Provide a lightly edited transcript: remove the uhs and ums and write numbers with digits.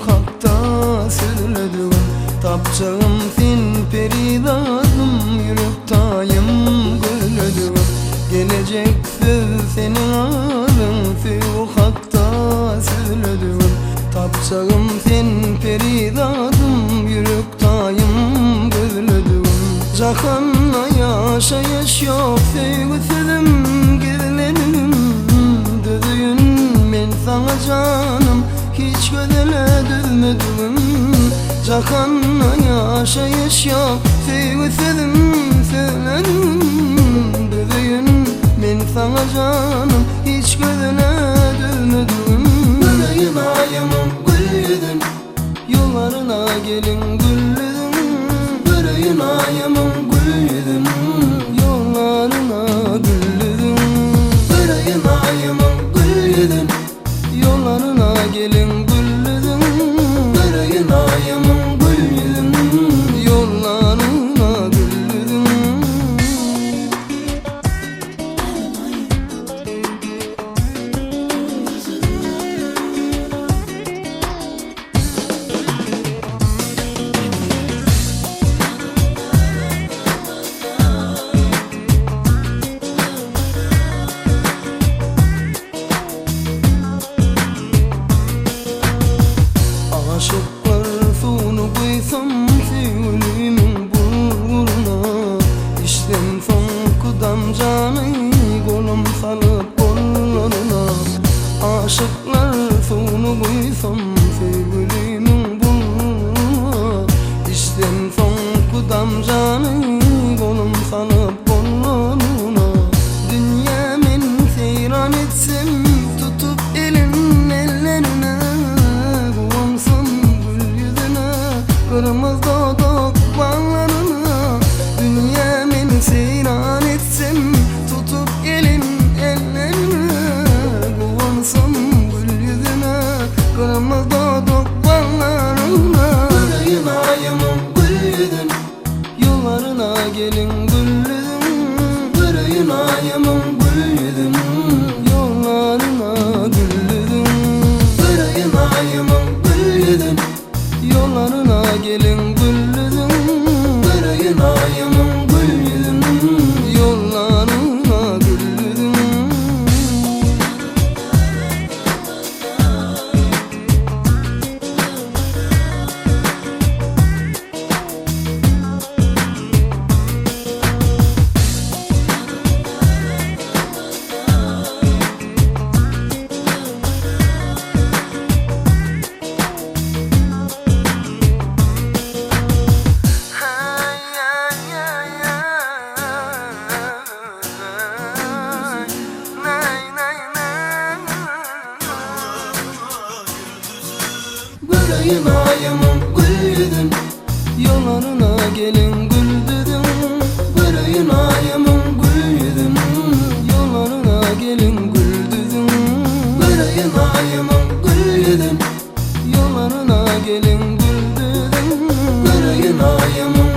hakta sürledim. Tapçağım fin peridadım, yürektayım gülledim. Gelecek senin adın, hakta sürledim. Tapçağım fin peridadım, yürektayım gülledim. Cahanla yaşayış yok, sevgisidim gizledim. Düzgün men sana canım, hiç gözele düzmedim. Cahanla yaşayış yok, sevgisidim söyledim. Düzgün men sana canım, hiç gözele düzmedim. Yüreğim ayımın gül yüzün, yollarına gelin gülledim. Yüreğim ayımın gül yüzün, yollarına gülledim. Yüreğim ayımın gül yüzün, yollarına gelin gülledim. Yüreğim ayımın gül yüzün, yollarına gülledim. Aşıklar sonu koysam sevgilimin burnuna. İşten son kudam canı, kolum salıp kollarına. Aşıklar sonu koysam sevgilimin burnuna. İşten son kudam canı, kolum salıp kollarına. Dünya men seyran etsem, tutup elin ellerine. Kırmızı dodok bağlarına. Dünya men seyran etsem, tutup elin ellerine. Kuvansam gül yüzüne, kırmızı dodok bağlarına. Yüreğim ayımın gül yüzün, yollarına gelin gülledim. Yüreğim ayımın gül yüzün, yollarına gülledim. Yüreğim ayımın gül yüzün, yollarına gelin gülledim. Yüreğin ayımın gül yüzün, yollarına gülledim. Yüreğim ayımın gül yüzün, yollarına gelin gülledim. Yüreğim ayımın gül yüzün, yollarına gelin gülledim. Yüreğim ayımın gül yüzün, yollarına gelin gülledim. Yüreğim ayımın